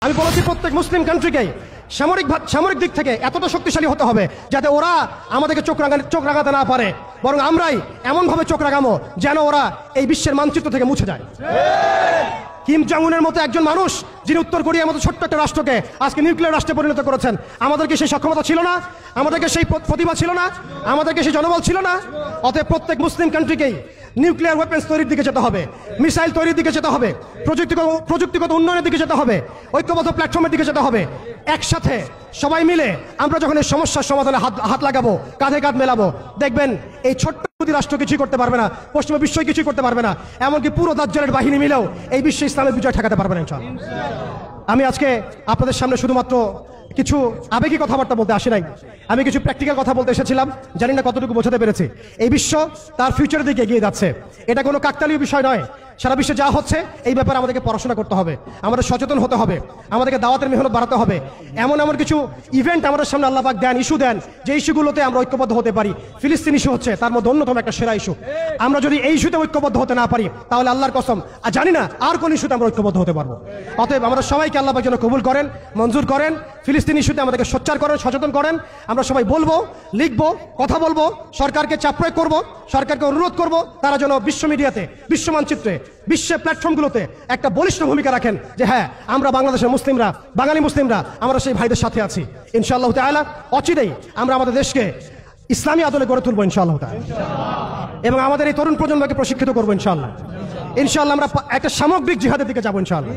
আমি বলেছি প্রত্যেক মুসলিম কান্ট্রিকেই সামরিক দিক থেকে এতটা শক্তিশালী হতে হবে যাতে ওরা আমাদেরকে চোখ রাগাতে না পারে, বরং আমরাই এমনভাবে চোখ রাগামো যেন ওরা এই বিশ্বের মানচিত্র থেকে মুছে যায়। কিম জং উনের মতো একজন মানুষ যিনি উত্তর কোরিয়ার মতো ছোট্ট একটা রাষ্ট্রকে আজকে নিউক্লিয়ার রাষ্ট্রে পরিণত করেছেন, আমাদেরকে সেই সক্ষমতা ছিল না, আমাদেরকে সেই প্রতিভা ছিল না, আমাদেরকে সেই জনবল ছিল না। অতএব প্রত্যেক মুসলিম কান্ট্রিকেই নিউক্লিয়ার ওয়েপন্স তৈরির দিকে যেতে হবে, মিসাইল তৈরির দিকে যেতে হবে, প্রযুক্তিগত উন্নয়নের দিকে যেতে হবে, ঐক্যবদ্ধ প্ল্যাটফর্মের দিকে যেতে হবে। একসাথে সবাই মিলে আমরা যখন এই সমস্যার সমাধানে হাত লাগাবো, কাঁধে কাঁধ মেলাবো, দেখবেন এই ছোট্ট রাষ্ট্র কিছুই করতে পারবে না, পশ্চিমা বিশ্বই কিছুই করতে পারবে না, এমনকি পুরো দাজ্জালের বাহিনী মিলেও এই বিশ্বে ইসলামের বিজয় ঠেকাতে পারবে না ইনশাআল্লাহ। আমি আজকে আপনাদের সামনে শুধুমাত্র কিছু আবেগী কথাবার্তা বলতে আসি নাই, আমি কিছু প্র্যাকটিক্যাল কথা বলতে এসেছিলাম। জানি না কতটুকু বোঝাতে পেরেছি। এই বিশ্ব তার ফিউচারের দিকে এগিয়ে যাচ্ছে, এটা কোনো কাকতালীয় বিষয় নয়। সারা বিশ্বে যা হচ্ছে এই ব্যাপারে আমাদেরকে পড়াশোনা করতে হবে, আমাদের সচেতন হতে হবে, আমাদেরকে দাওয়াতের মেহনত বাড়াতে হবে। এমন কিছু ইভেন্ট আমাদের সামনে আল্লাহ পাক দেন, ইস্যু দেন, যে ইস্যুগুলোতে আমরা ঐক্যবদ্ধ হতে পারি। ফিলিস্তিন ইস্যু হচ্ছে তার মধ্যে অন্যতম একটা সেরা ইস্যু। আমরা যদি এই ইস্যুতে ঐক্যবদ্ধ হতে না পারি তাহলে আল্লাহর কসম জানি না আর কোন ইস্যুতে আমরা ঐক্যবদ্ধ হতে পারবো। অতএব আমরা সবাইকে আল্লাহ পাক যেন কবুল করেন, মঞ্জুর করেন। ফিলিস্তিন ইস্যুতে আমাদেরকে সোচ্চার করেন, সচেতন করেন। আমরা সবাই বলবো, লিখবো, কথা বলবো, সরকারকে চাপ প্রয়োগ করবো, সরকারকে অনুরোধ করবো তারা যেন বিশ্ব মিডিয়াতে, বিশ্ব মানচিত্রে, বিশ্বের প্ল্যাটফর্মগুলোতে একটা বলিষ্ঠ ভূমিকা রাখেন যে হ্যাঁ, আমরা বাংলাদেশের মুসলিমরা, বাঙালি মুসলিমরা আমরা সেই ভাইদের সাথে আছি। ইনশাআল্লাহ তাআলা অচিরেই আমরা আমাদের দেশকে ইসলামী আদলে গড়ে তুলবো ইনশাআল্লাহ তাআলা, এবং আমাদের এই তরুণ প্রজন্মকে প্রশিক্ষিত করবো ইনশাআল্লাহ। ইনশাআল্লাহ আমরা একটা সামগ্রিক জিহাদের দিকে যাবো ইনশাআল্লাহ।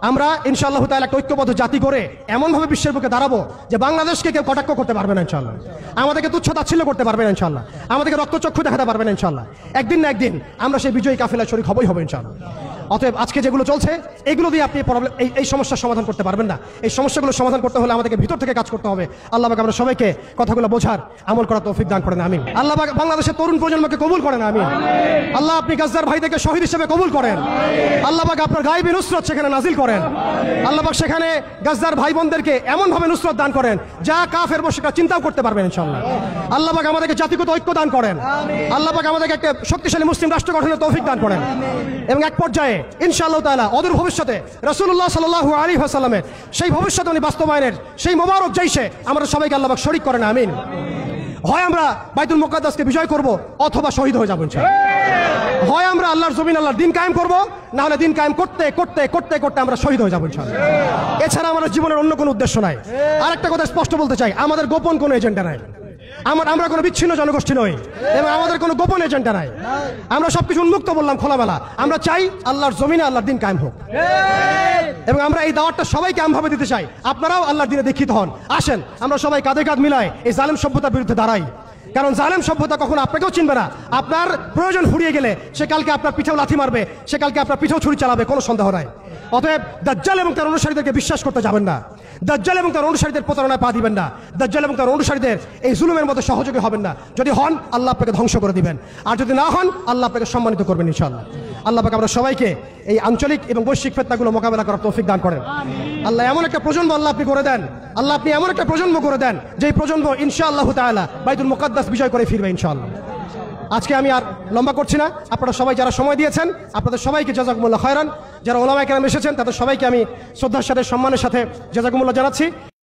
আমরা ইনশাআল্লাহ তাআলা একটা ঐক্যবদ্ধ জাতি করে এমনভাবে বিশ্বের বুকে দাঁড়াবো যে বাংলাদেশকে কেউ কটাক্ষ করতে পারবে না ইনশাআল্লাহ, আমাদেরকে তুচ্ছ তাচ্ছিল্য করতে পারবে না ইনশাআল্লাহ, আমাদেরকে রক্তচক্ষু দেখাতে পারবে না ইনশাআল্লাহ। একদিন না একদিন আমরা সেই বিজয়ী কাফেলায় শরীক হবই হবে ইনশাআল্লাহ। অতএব আজকে যেগুলো চলছে এগুলো দিয়ে আপনি এই সমস্যার সমাধান করতে পারবেন না। এই সমস্যাগুলো সমাধান করতে হলে আমাদেরকে ভিতর থেকে কাজ করতে হবে। আল্লাহ পাক আমরা সবাইকে কথাগুলো বোঝার, আমল করার তৌফিক দান করেন, আমিন। আল্লাহ পাক বাংলাদেশের তরুণ প্রজন্মকে কবুল করেন, আমিন। আল্লাহ আপনি গাজ্জার ভাইদেরকে শহীদ হিসেবে কবুল করেন। আল্লাহ পাক আপনার গায়েবী নুসরত সেখানে নাজিল করেন। আল্লাহ পাক সেখানে গাজ্জার ভাই বোনদেরকে এমনভাবে নুসরত দান করেন যা কাফের মুশরিকরা চিন্তাও করতে পারবেন ইনশাআল্লাহ। আল্লাহ পাক আমাদেরকে জাতিগত ঐক্য দান করেন। আল্লাহ পাক আমাদেরকে একটা শক্তিশালী মুসলিম রাষ্ট্র গঠনের তৌফিক দান করেন, এবং এক পর্যায়ে ইনশাআল্লাহ তাআলা অদূর ভবিষ্যতে রাসূলুল্লাহ সাল্লাল্লাহু আলাইহি ওয়াসাল্লামের সেই ভবিষ্যৎবাণী বাস্তবায়নের সেই মোবারক জৈশে আমরা সবাইকে আল্লাহ পাক শরীক করেন, আমিন। হয় আমরা বাইতুল মুকাদ্দাসকে বিজয় করব অথবা শহীদ হয়ে যাব ইনশাআল্লাহ। হয় আমরা আল্লাহর জমিন, আল্লাহর দিন কায়েম করব, না হলে দিন কায়েম করতে করতে করতে করতে আমরা শহীদ হয়ে যাব ইনশাআল্লাহ। এছাড়া আমাদের জীবনের অন্য কোনো উদ্দেশ্য নাই। আর একটা কথা স্পষ্ট বলতে চাই, আমাদের গোপন কোনো এজেন্ডা নাই। আমরা কোনো বিচ্ছিন্ন জনগোষ্ঠী নই, এবং আমাদের কোনো গোপন এজেন্ডা নাই। আমরা সবকিছু উন্মুক্ত বললাম, খোলামেলা। আমরা চাই আল্লাহর জমিনে আল্লাহর দিন কায়েম হোক, এবং আমরা এই দাওয়াতটা সবাইকে আমভাবে দিতে চাই। আপনারাও আল্লাহর দিনে দীক্ষিত হন। আসেন আমরা সবাই কাঁধে কাঁধ মিলাই এই জালেম সভ্যতার বিরুদ্ধে দাঁড়াই। কারণ জালেম সভ্যতা কখনো আপনাকেও চিনবে না। আপনার প্রয়োজন ফুরিয়ে গেলে সে কালকে আপনার পিঠেও লাথি মারবে, সে কালকে আপনার পিঠেও ছুরি চালাবে, কোনো সন্দেহ নাই। অতএব দাজ্জাল এবং তার অনুসারীদেরকে বিশ্বাস করতে যাবেন না। দাজ্জাল এবং তার অনুসারীদের প্রতারণায় পা দিবেন না। দাজ্জাল এবং তার অনুসারীদের এই জুলুমের মধ্যে সহযোগী হবেন না। যদি হন আল্লাহ আপনাকে ধ্বংস করে দিবেন, আর যদি না হন আল্লাহ আপনাকে সম্মানিত করবেন ইনশাআল্লাহ। আল্লাহ পাক আমরা সবাইকে এই আঞ্চলিক এবং বৈশ্বিক ফিতনাগুলো মোকাবেলা করার তৌফিক দান করেন। আল্লাহ এমন একটা প্রজন্ম আল্লাহ আপনি করে দেন, আল্লাহ আপনি এমন একটা প্রজন্ম করে দেন যেই প্রজন্ম ইনশাআল্লাহ তাআলা বাইতুল মুকাদ্দাস বিজয় করে ফিরবে ইনশাআল্লাহ। আজকে আমি আর লম্বা করছি না। আপনারা সবাই যারা সময় দিয়েছেন আপনাদের সবাইকে জাযাকুমুল্লাহ খায়রান। যারা ওলামায়ে কেরাম এসেছেন তাদের সবাইকে আমি শ্রদ্ধার সাথে, সম্মানের সাথে জাযাকুমুল্লাহ জানাচ্ছি।